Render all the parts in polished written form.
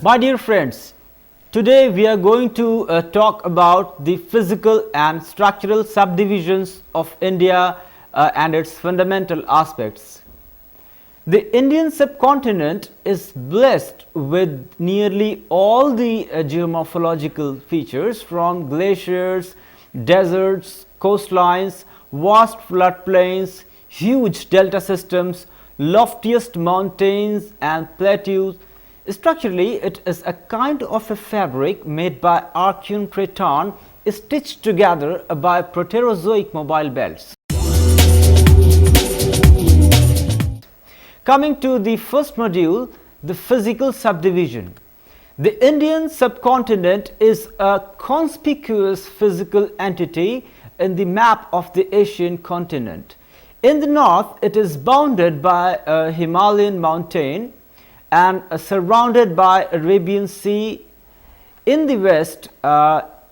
My dear friends, today we are going to talk about the physical and structural subdivisions of India and its fundamental aspects. The Indian subcontinent is blessed with nearly all the geomorphological features, from glaciers, deserts, coastlines, vast floodplains, huge delta systems, loftiest mountains and plateaus. Structurally, it is a kind of a fabric made by Archean craton stitched together by Proterozoic mobile belts. Coming to the first module, the physical subdivision. The Indian subcontinent is a conspicuous physical entity in the map of the Asian continent. In the north, it is bounded by a Himalayan mountain and surrounded by Arabian Sea. In the west,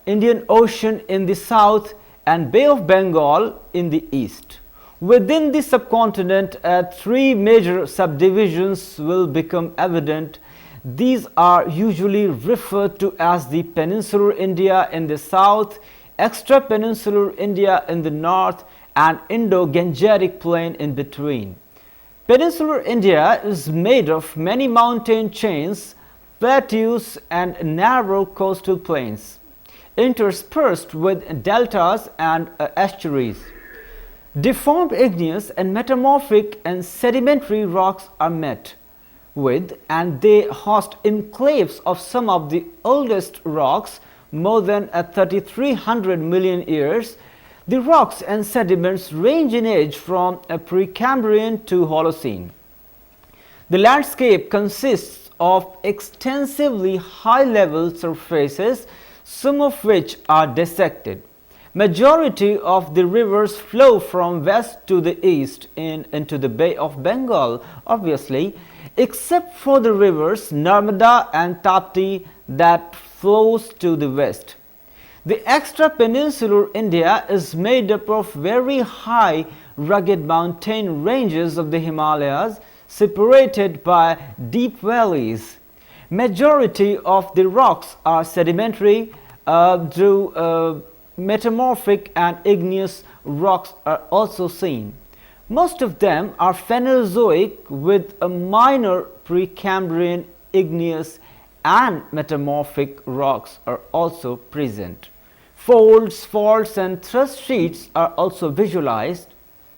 Indian Ocean in the south and Bay of Bengal in the east. Within the subcontinent, three major subdivisions will become evident. These are usually referred to as the Peninsular India in the south, Extra-Peninsular India in the north, and Indo-Gangetic Plain in between. Peninsular India is made of many mountain chains, plateaus and narrow coastal plains, interspersed with deltas and estuaries. Deformed igneous and metamorphic and sedimentary rocks are met with, and they host enclaves of some of the oldest rocks, more than 3,300 million years. The rocks and sediments range in age from Precambrian to Holocene. The landscape consists of extensively high-level surfaces, some of which are dissected. Majority of the rivers flow from west to the east into the Bay of Bengal, obviously, except for the rivers Narmada and Tapti that flows to the west. The extra-peninsular India is made up of very high rugged mountain ranges of the Himalayas, separated by deep valleys. Majority of the rocks are sedimentary, though metamorphic and igneous rocks are also seen. Most of them are Phanerozoic with a minor Precambrian igneous and metamorphic rocks are also present. Folds, faults and thrust sheets are also visualized.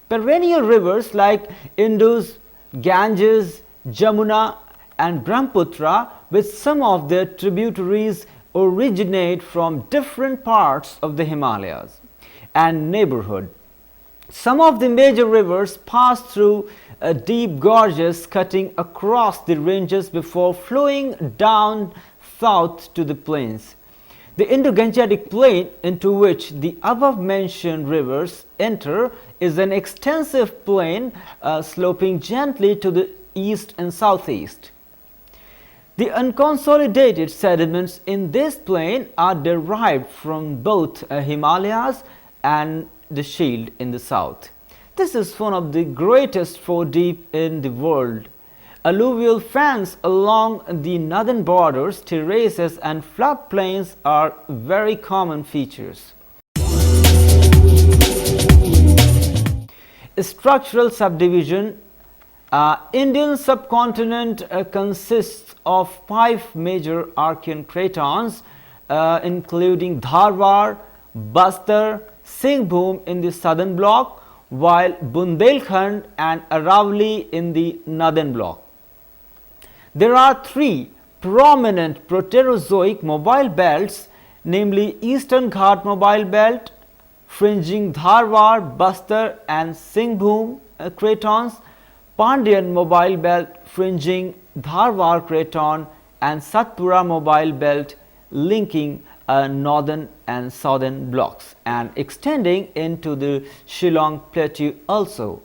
Perennial rivers like Indus, Ganges, Jamuna and Brahmaputra with some of their tributaries originate from different parts of the Himalayas and neighborhood. Some of the major rivers pass through deep gorges cutting across the ranges before flowing down south to the plains. The Indo-Gangetic Plain, into which the above-mentioned rivers enter, is an extensive plain sloping gently to the east and southeast. The unconsolidated sediments in this plain are derived from both Himalayas and the Shield in the south. This is one of the greatest four deep in the world. Alluvial fans along the northern borders, terraces and floodplains are very common features. Structural subdivision. Indian subcontinent consists of 5 major Archean cratons, including Dharwar, Bastar, Singhbhum in the southern block, while Bundelkhand and Aravalli in the northern block. There are 3 prominent Proterozoic mobile belts, namely Eastern Ghat mobile belt, fringing Dharwar, Bastar and Singhbhum cratons, Pandyan mobile belt fringing Dharwar craton, and Satpura mobile belt linking northern and southern blocks and extending into the Shillong plateau also.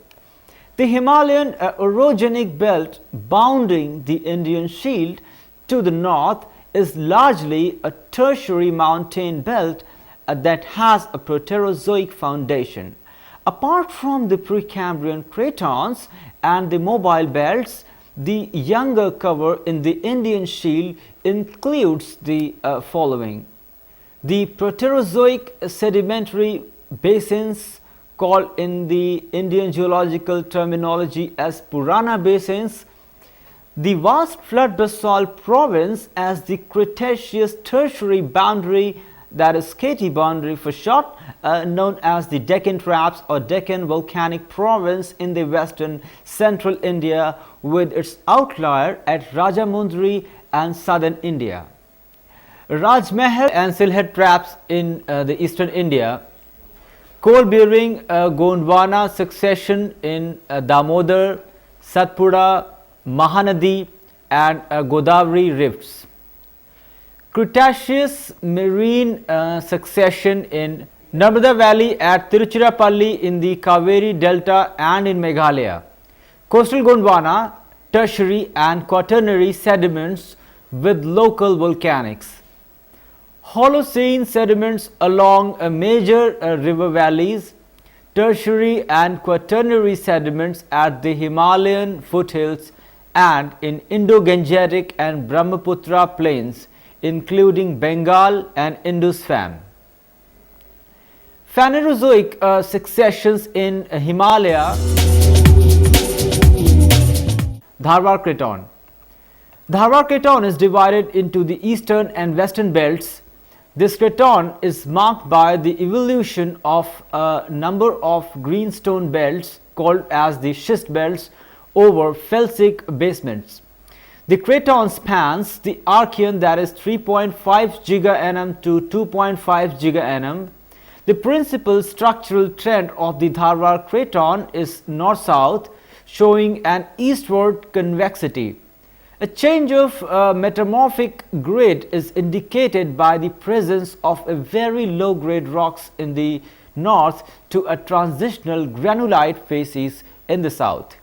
The Himalayan orogenic belt bounding the Indian Shield to the north is largely a tertiary mountain belt that has a Proterozoic foundation. Apart from the Precambrian cratons and the mobile belts, The younger cover in the Indian Shield includes the following: the Proterozoic sedimentary basins, called in the Indian geological terminology as Piranha Basins, the vast flood basalt province as the Cretaceous tertiary boundary, that is KT boundary for short, known as the Deccan Traps or Deccan volcanic province in the western central India, with its outlier at Rajamundry and southern India. Rajmahal and Silhet Traps in the eastern India. Coal bearing Gondwana succession in Damodar, Satpura, Mahanadi and Godavari rifts. Cretaceous marine succession in Narmada Valley at Tiruchirappalli in the Kaveri Delta and in Meghalaya. Coastal Gondwana, tertiary and quaternary sediments with local volcanics. Holocene sediments along major river valleys, tertiary and quaternary sediments at the Himalayan foothills and in Indo-Gangetic and Brahmaputra plains, including Bengal and Indus Fan. Phanerozoic successions in Himalaya. Dharwar Craton. Dharwar Craton is divided into the eastern and western belts. This craton is marked by the evolution of a number of greenstone belts called as the schist belts over felsic basements. The craton spans the Archean, that is 3.5 giga-nm to 2.5 giga-nm. The principal structural trend of the Dharwar Craton is north-south, showing an eastward convexity. A change of metamorphic grade is indicated by the presence of a very low grade rocks in the north to a transitional granulite facies in the south.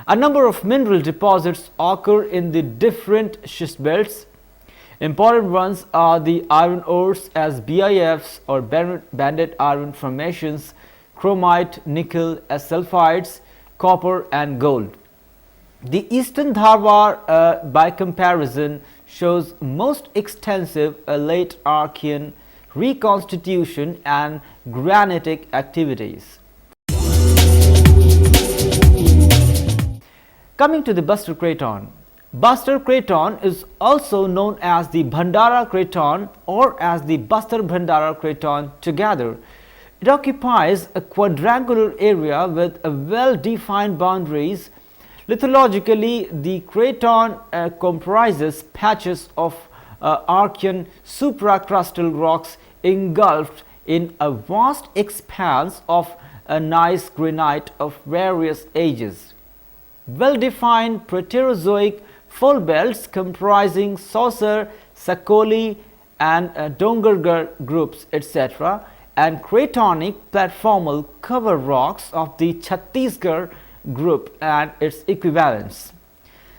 A number of mineral deposits occur in the different schist belts. Important ones are the iron ores as BIFs or banded iron formations, chromite, nickel as sulfides, copper and gold. The eastern Dharwar by comparison shows most extensive late Archean reconstitution and granitic activities. Coming to the Bastar Craton. Bastar Craton is also known as the Bhandara Craton or as the Bastar Bhandara Craton together. It occupies a quadrangular area with a well-defined boundaries. Lithologically, the craton comprises patches of Archean supracrustal rocks engulfed in a vast expanse of gneiss granite of various ages. Well-defined Proterozoic fold belts comprising Saucer, Sakoli and Dongargar groups, etc., and cratonic platformal cover rocks of the Chhattisgarh group and its equivalents.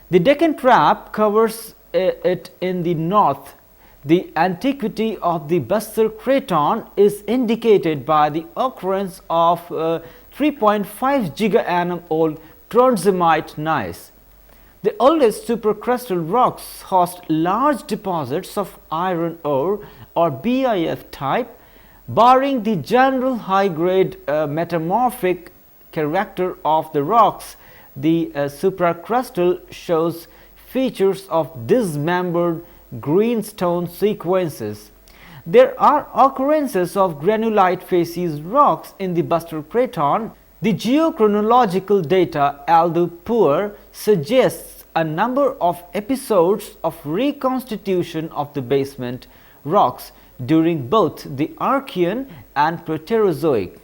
The Deccan Trap covers it in the north. The antiquity of the Bastar Craton is indicated by the occurrence of 3.5 giga-annum old Tronzimite gneiss. The oldest supercrustal rocks host large deposits of iron ore or BIF type. Barring the general high-grade metamorphic character of the rocks, the supracrustal shows features of dismembered greenstone sequences. There are occurrences of granulite facies rocks in the Bastar Craton. The geochronological data, although poor, suggests a number of episodes of reconstitution of the basement rocks during both the Archean and Proterozoic.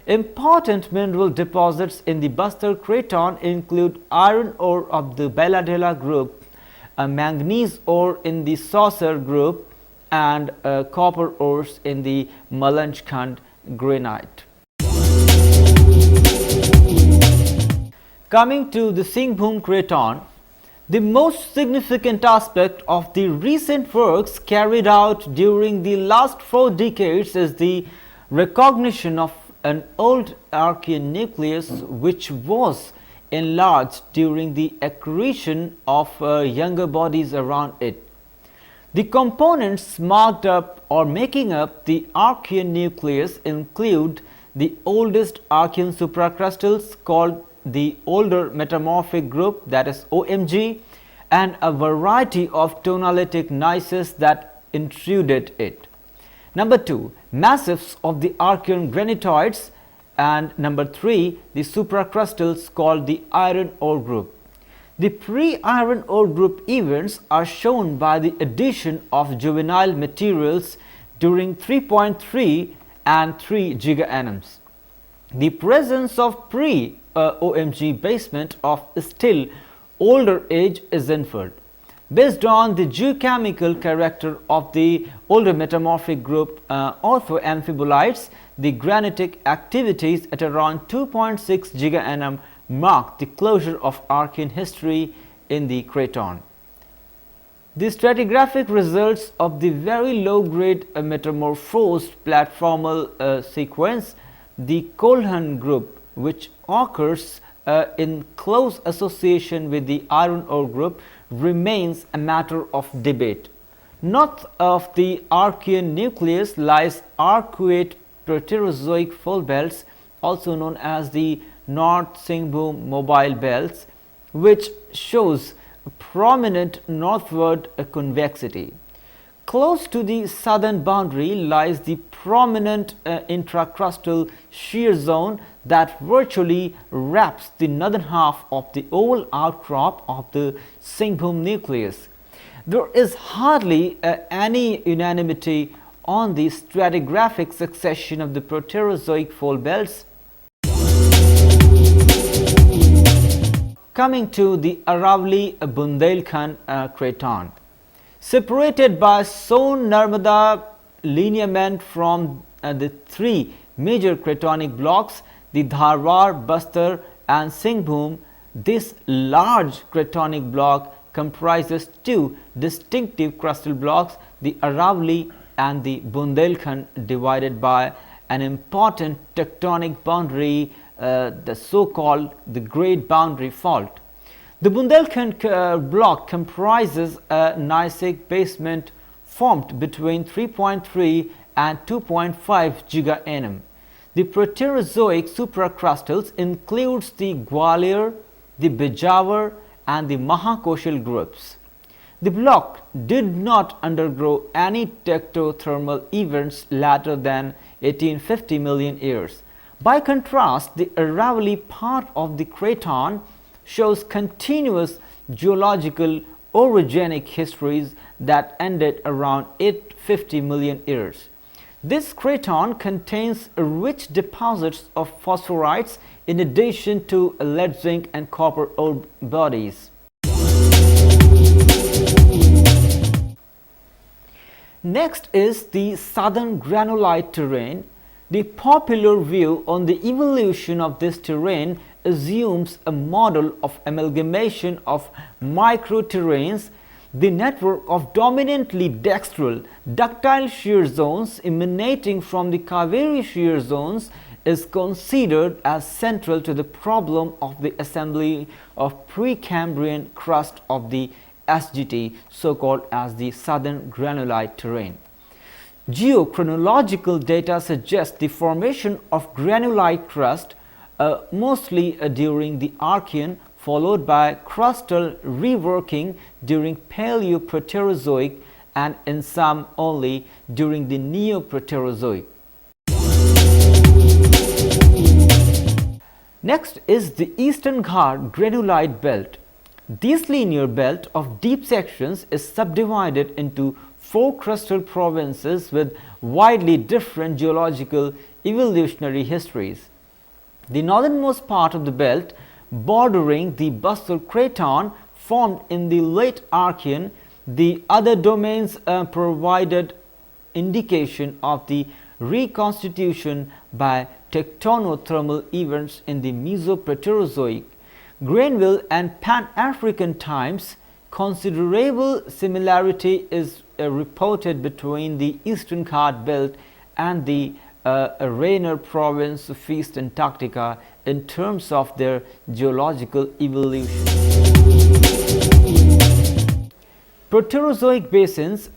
Important mineral deposits in the Bastar Craton include iron ore of the Belladella group, a manganese ore in the Saucer group, and copper ores in the Malanchkhand granite. Coming to the Singhbhum Craton, the most significant aspect of the recent works carried out during the last 4 decades is the recognition of an old Archean nucleus which was enlarged during the accretion of younger bodies around it. The components marked up or making up the Archean nucleus include the oldest Archean supracrustals called the Older Metamorphic Group, that is OMG, and a variety of tonalitic gneisses that intruded it. Number 2, massifs of the Archean granitoids, and number 3, the supracrustals called the iron ore group. The pre-iron ore group events are shown by the addition of juvenile materials during 3.3 and 3 gigaannums. The presence of pre-OMG basement of still older age is inferred. Based on the geochemical character of the older metamorphic group orthoamphibolites, the granitic activities at around 2.6 gigaannum mark the closure of Archean history in the Craton. The stratigraphic results of the very low-grade metamorphosed platformal sequence, the Colhan group, which occurs in close association with the iron ore group, remains a matter of debate. North of the Archean nucleus lies arcuate Proterozoic fold belts, also known as the North Singhbum mobile belts, which shows prominent northward convexity. Close to the southern boundary lies the prominent intracrustal shear zone that virtually wraps the northern half of the oval outcrop of the Singhbum nucleus. There is hardly any unanimity on the stratigraphic succession of the Proterozoic fold belts. Coming to the Aravalli-Bundelkhand Craton, separated by Son-Narmada lineament from the three major cratonic blocks, the Dharwar, Bastar and Singhbum, this large cratonic block comprises two distinctive crustal blocks, the Aravalli and the Bundelkhand, divided by an important tectonic boundary, the so-called the Great Boundary Fault. The Bundelkhand block comprises a gneissic basement formed between 3.3 and 2.5 gigaannum. The Proterozoic supracrustals includes the Gwalior, the Bijawar and the Mahakoshal groups. The block did not undergo any tectothermal events later than 1850 million years. By contrast, the Aravalli part of the Craton shows continuous geological orogenic histories that ended around 850 million years. This Craton contains rich deposits of phosphorites in addition to lead, zinc and copper ore bodies. Next is the southern granulite terrain. The popular view on the evolution of this terrain assumes a model of amalgamation of microterranes. The network of dominantly dextral ductile shear zones emanating from the Kaveri shear zones is considered as central to the problem of the assembly of Precambrian crust of the SGT, so-called as the southern granulite terrain. Geochronological data suggest the formation of granulite crust mostly during the Archean, followed by crustal reworking during Paleoproterozoic and in some only during the Neoproterozoic. Next is the Eastern Ghat granulite belt. This linear belt of deep sections is subdivided into 4 crustal provinces with widely different geological evolutionary histories. The northernmost part of the belt, bordering the Bastar Craton, formed in the late Archean. The other domains provided indication of the reconstitution by tectonothermal events in the Mesoproterozoic. Granville and Pan-African times, considerable similarity is reported between the Eastern Ghat belt and the a Rainer province of East Antarctica in terms of their geological evolution. Proterozoic basins.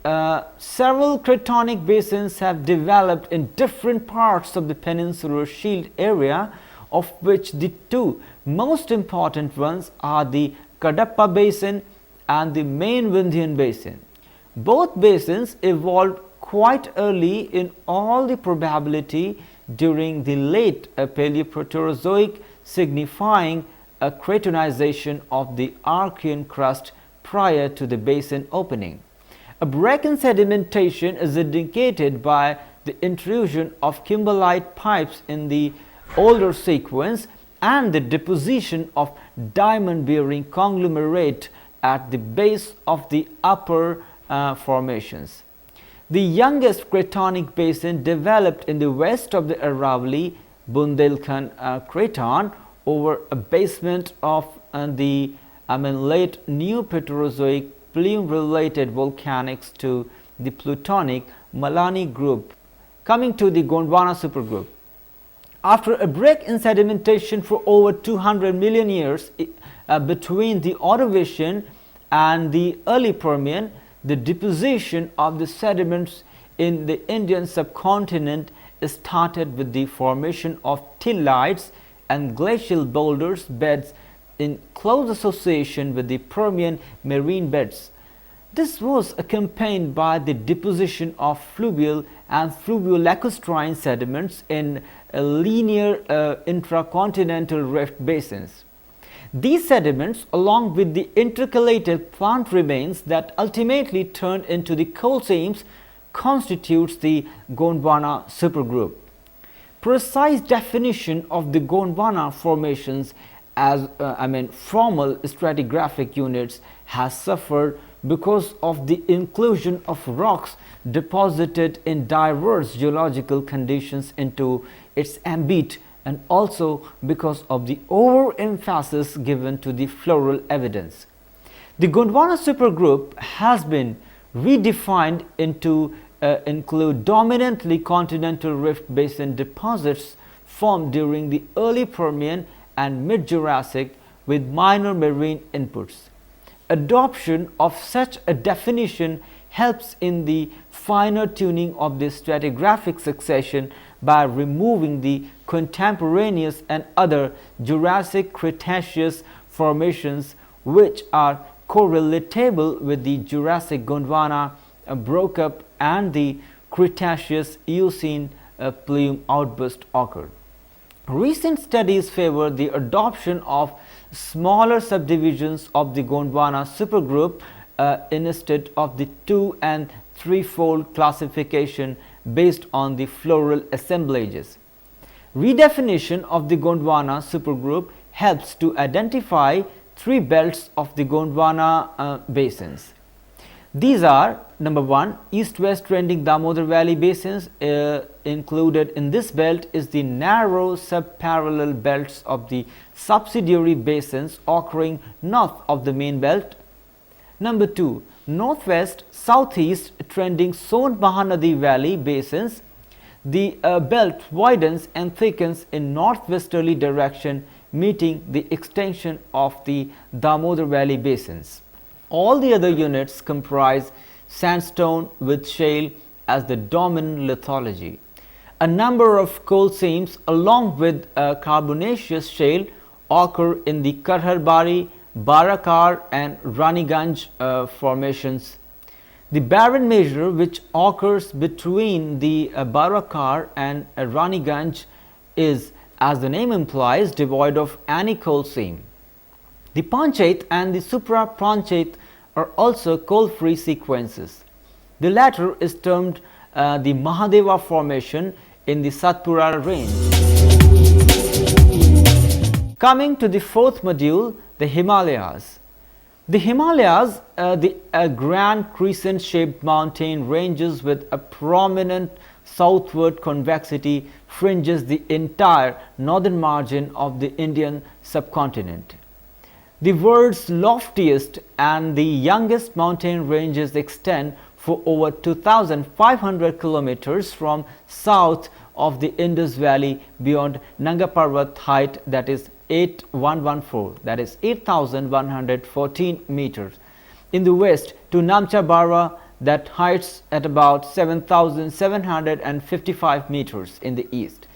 Several Tectonic basins have developed in different parts of the peninsular shield area, of which the two most important ones are the Kadapa Basin and the main Vindhyan Basin. Both basins evolved quite early, in all the probability during the late Paleoproterozoic, signifying a cratonization of the Archean crust prior to the basin opening. A break in sedimentation is indicated by the intrusion of kimberlite pipes in the older sequence and the deposition of diamond-bearing conglomerate at the base of the upper formations. The youngest Cratonic basin developed in the west of the Aravalli Bundelkhand Craton over a basement of the late New Proterozoic plume-related volcanics to the Plutonic Malani group. Coming to the Gondwana supergroup. After a break in sedimentation for over 200 million years between the Ordovician and the early Permian, the deposition of the sediments in the Indian subcontinent started with the formation of tillites and glacial boulders beds in close association with the Permian marine beds. This was accompanied by the deposition of fluvial and fluvio-lacustrine sediments in linear intracontinental rift basins. These sediments, along with the intercalated plant remains that ultimately turned into the coal seams, constitutes the Gondwana supergroup. Precise definition of the Gondwana formations as formal stratigraphic units has suffered because of the inclusion of rocks deposited in diverse geological conditions into its ambit, and also because of the overemphasis given to the floral evidence. The Gondwana supergroup has been redefined into include dominantly continental rift basin deposits formed during the early Permian and mid-Jurassic with minor marine inputs. Adoption of such a definition helps in the finer tuning of the stratigraphic succession by removing the contemporaneous and other Jurassic Cretaceous formations which are correlatable with the Jurassic Gondwana broke up and the Cretaceous Eocene plume outburst occurred. Recent studies favor the adoption of smaller subdivisions of the Gondwana supergroup instead of the 2- and 3-fold classification based on the floral assemblages. Redefinition of the Gondwana supergroup helps to identify 3 belts of the Gondwana basins. These are number 1, east-west trending Damodar Valley basins. Included in this belt is the narrow subparallel belts of the subsidiary basins occurring north of the main belt. Number 2, northwest southeast trending Son Mahanadi Valley basins. The belt widens and thickens in northwesterly direction, meeting the extension of the Damodar Valley basins. All the other units comprise sandstone with shale as the dominant lithology. A number of coal seams along with carbonaceous shale occur in the Karharbari, Barakar and Raniganj formations. The barren measure which occurs between the Barakar and Raniganj is, as the name implies, devoid of any coal seam. The Panchayat and the supra-Panchayat are also coal-free sequences. The latter is termed the Mahadeva formation in the Satpura range. Coming to the 4th module, the Himalayas. The Himalayas, the grand crescent-shaped mountain ranges with a prominent southward convexity fringes the entire northern margin of the Indian subcontinent. The world's loftiest and the youngest mountain ranges extend for over 2,500 kilometers from south of the Indus Valley beyond Nanga Parbat height, that is 8114, that is 8114 meters. In the west to Namcha Barwa, that heights at about 7755 meters in the east.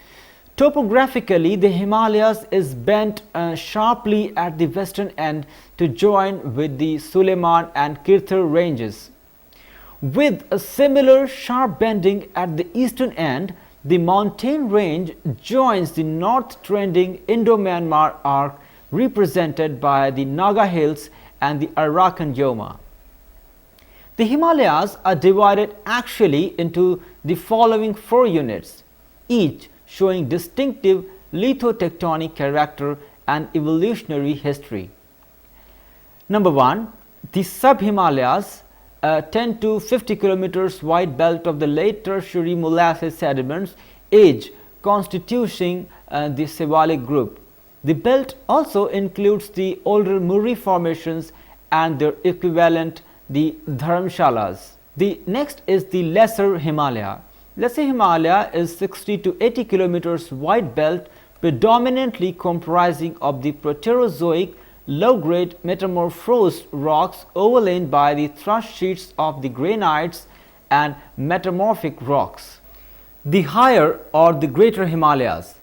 Topographically, the Himalayas is bent sharply at the western end to join with the Suleiman and Kirthar ranges. With a similar sharp bending at the eastern end, the mountain range joins the north-trending Indo-Myanmar arc represented by the Naga Hills and the Arakan Yoma. The Himalayas are divided actually into the following 4 units, each showing distinctive lithotectonic character and evolutionary history. Number 1, the Sub-Himalayas, 10 to 50 kilometers wide belt of the late tertiary molasses sediments, age constituting the Siwalik group. The belt also includes the older Muri formations and their equivalent, the Dharamshalas. The next is the Lesser Himalaya. Lesser Himalaya is 60 to 80 kilometers wide belt, predominantly comprising of the Proterozoic low-grade metamorphosed rocks overlain by the thrust sheets of the granites and metamorphic rocks. The higher or the Greater Himalayas,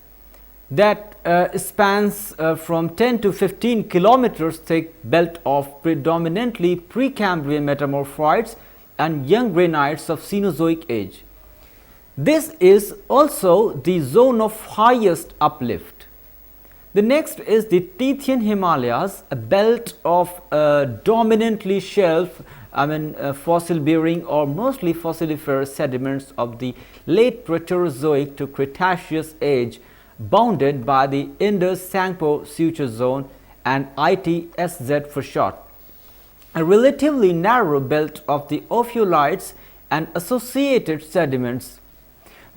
that spans from 10 to 15 kilometers thick belt of predominantly Precambrian metamorphites and young granites of Cenozoic age. This is also the zone of highest uplift. The next is the Tethyan Himalayas, a belt of dominantly shelf, fossil bearing or mostly fossiliferous sediments of the late Proterozoic to Cretaceous age, bounded by the Indus-Sangpo suture zone and ITSZ for short. A relatively narrow belt of the ophiolites and associated sediments.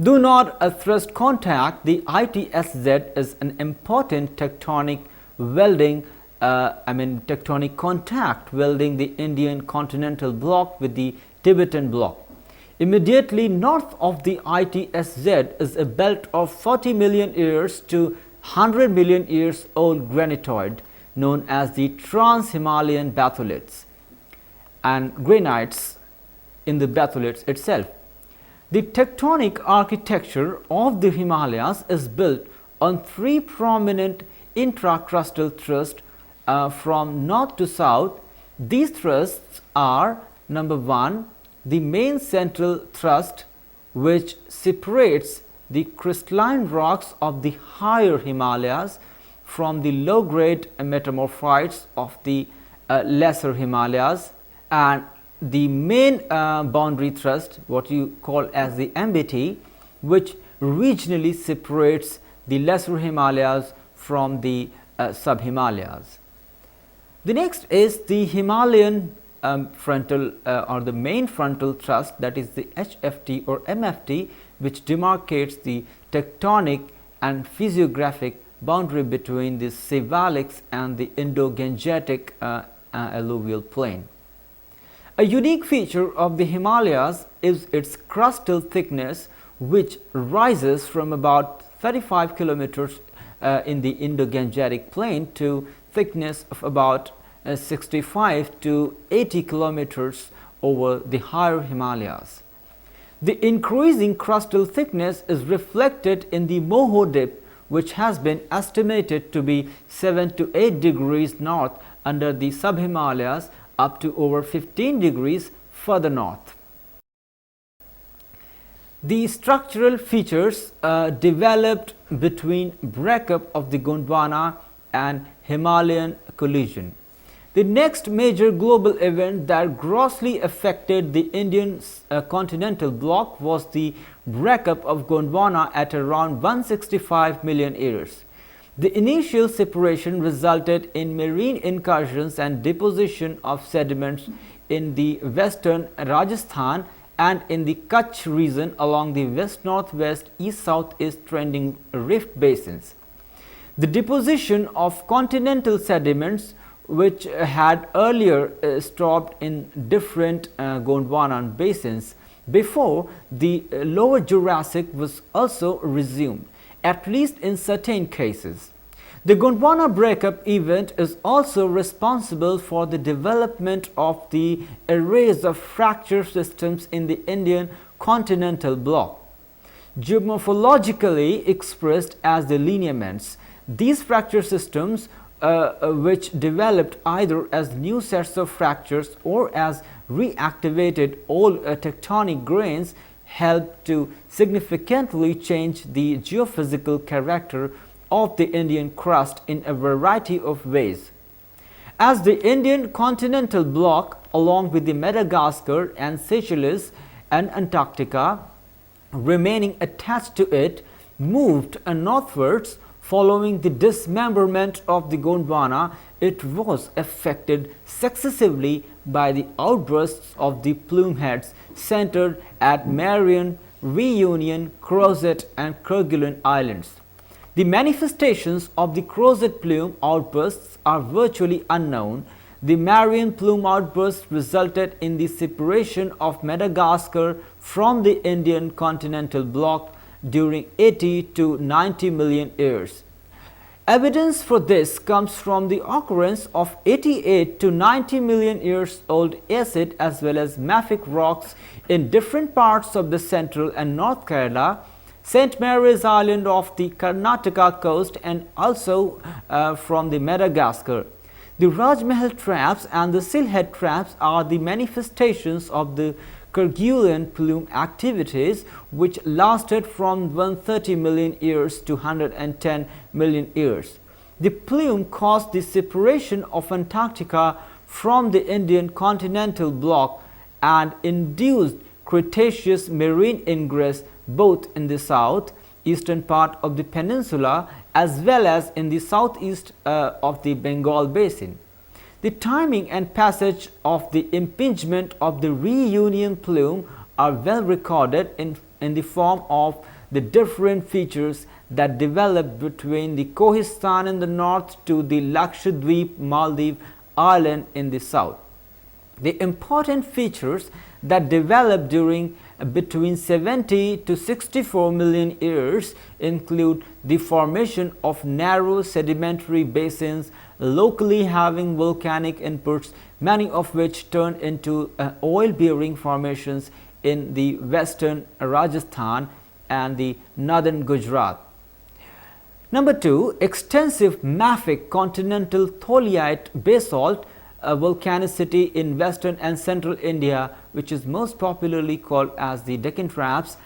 Do not thrust contact, the ITSZ is an important tectonic welding, tectonic contact welding the Indian continental block with the Tibetan block. Immediately north of the ITSZ is a belt of 40 million years to 100 million years old granitoid known as the Trans-Himalayan batholiths and granites in the batholiths itself. The tectonic architecture of the Himalayas is built on 3 prominent intracrustal thrusts from north to south. These thrusts are: number 1, the main central thrust, which separates the crystalline rocks of the higher Himalayas from the low-grade metamorphites of the lesser Himalayas, and the main boundary thrust, what you call as the MBT, which regionally separates the lesser Himalayas from the sub-Himalayas. The next is the Himalayan frontal or the main frontal thrust, that is the HFT or MFT, which demarcates the tectonic and physiographic boundary between the Sivalics and the Indo-Gangetic alluvial plain. A unique feature of the Himalayas is its crustal thickness, which rises from about 35 kilometers in the Indo-Gangetic plain to thickness of about 65 to 80 kilometers over the higher Himalayas. The increasing crustal thickness is reflected in the Moho dip, which has been estimated to be 7 to 8 degrees north under the sub-Himalayas, up to over 15 degrees further north. The structural features developed between breakup of the Gondwana and Himalayan collision. The next major global event that grossly affected the Indian continental bloc was the breakup of Gondwana at around 165 million years. The initial separation resulted in marine incursions and deposition of sediments in the western Rajasthan and in the Kutch region along the west-northwest, east-southeast trending rift basins. The deposition of continental sediments, which had earlier stopped in different Gondwanan basins, before the lower Jurassic was also resumed, at least in certain cases. The Gondwana breakup event is also responsible for the development of the arrays of fracture systems in the Indian continental block. Geomorphologically expressed as the lineaments, these fracture systems which developed either as new sets of fractures or as reactivated old tectonic grains helped to significantly change the geophysical character of the Indian crust in a variety of ways. As the Indian continental block, along with the Madagascar and Seychelles and Antarctica remaining attached to it, moved northwards following the dismemberment of the Gondwana, it was affected successively by the outbursts of the plume heads centered at Marion, Reunion, Crozet and Kerguelen Islands. The manifestations of the Crozet plume outbursts are virtually unknown. The Marion plume outburst resulted in the separation of Madagascar from the Indian continental block during 80 to 90 million years. Evidence for this comes from the occurrence of 88 to 90 million years old acid as well as mafic rocks in different parts of the central and North Kerala, St. Mary's Island off the Karnataka coast, and also from the Madagascar. The Rajmahal traps and the Silhet traps are the manifestations of the Kerguelen plume activities, which lasted from 130 million years to 110 million years. The plume caused the separation of Antarctica from the Indian continental block and induced Cretaceous marine ingress both in the south eastern part of the peninsula as well as in the southeast of the Bengal Basin. The timing and passage of the impingement of the reunion plume are well recorded in the form of the different features that developed between the Kohistan in the north to the Lakshadweep Maldive Island in the south. The important features that developed during between 70 to 64 million years include the formation of narrow sedimentary basins locally having volcanic inputs, many of which turned into oil-bearing formations in the western Rajasthan and the northern Gujarat. Number 2, extensive mafic continental tholite basalt volcanicity in western and central India, which is most popularly called as the Deccan Traps.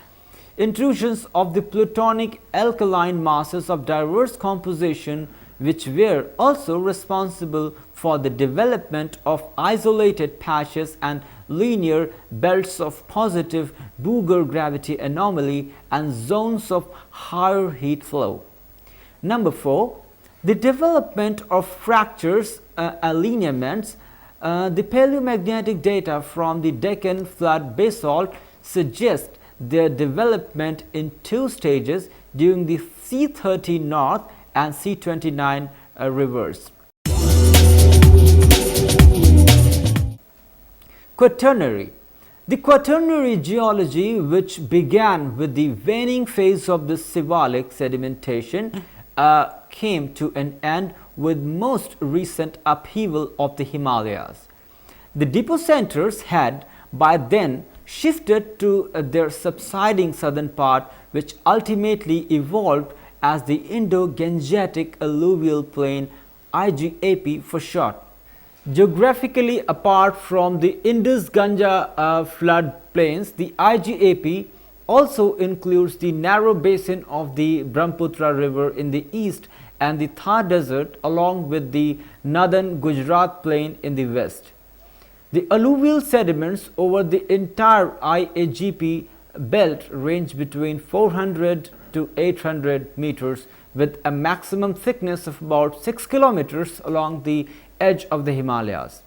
Intrusions of the plutonic alkaline masses of diverse composition, which were also responsible for the development of isolated patches and linear belts of positive Booger gravity anomaly and zones of higher heat flow. Number 4, the development of fractures, lineaments. The paleomagnetic data from the Deccan flood basalt suggest their development in two stages during the C30 North and C29 rivers. Quaternary. The Quaternary geology, which began with the waning phase of the Sivalik sedimentation, came to an end with most recent upheaval of the Himalayas. The deposenters had by then shifted to their subsiding southern part, which ultimately evolved as the Indo-Gangetic Alluvial Plain, IGAP for short. Geographically apart from the Indus-Ganga flood plains, the IGAP also includes the narrow basin of the Brahmaputra River in the east and the Thar Desert along with the northern Gujarat plain in the west. The alluvial sediments over the entire IAGP belt range between 400 to 800 meters with a maximum thickness of about 6 kilometers along the edge of the Himalayas.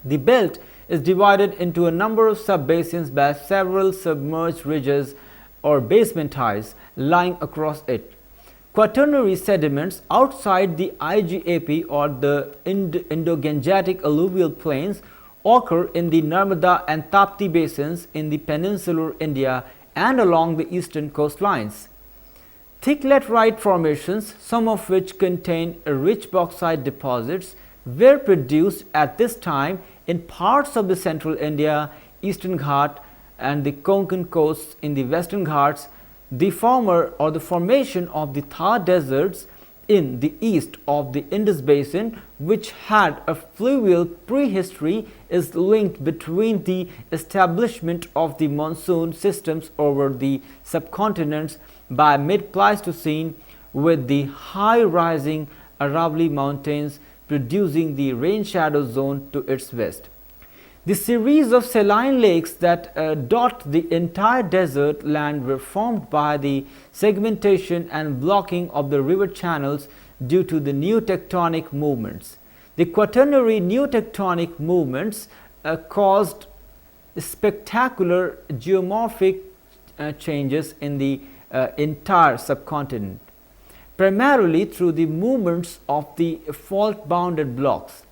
The belt is divided into a number of subbasins by several submerged ridges or basement heights lying across it. Quaternary sediments outside the IGAP or the Indo-Gangetic alluvial plains occur in the Narmada and Tapti basins in the peninsular India and along the eastern coastlines. Thick laterite formations, some of which contain rich bauxite deposits, were produced at this time in parts of the central India, Eastern Ghat and the Konkan coasts in the Western Ghats. The former or the formation of the Thar deserts in the east of the Indus basin, which had a fluvial prehistory, is linked between the establishment of the monsoon systems over the subcontinents by mid-Pleistocene with the high-rising Aravalli mountains producing the rain shadow zone to its west. The series of saline lakes that dot the entire desert land were formed by the segmentation and blocking of the river channels due to the new tectonic movements. The quaternary new tectonic movements caused spectacular geomorphic changes in the entire subcontinent, primarily through the movements of the fault-bounded blocks.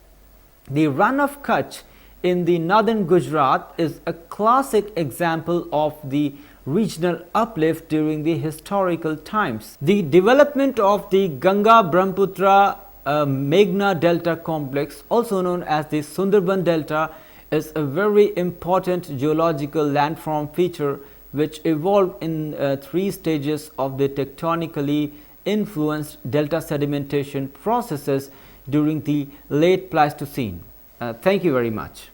The run of Kutch in the northern Gujarat is a classic example of the regional uplift during the historical times. The development of the Ganga-Brahmaputra Meghna Delta complex, also known as the Sundarban Delta, is a very important geological landform feature which evolved in 3 stages of the tectonically influenced delta sedimentation processes during the late Pleistocene. Thank you very much.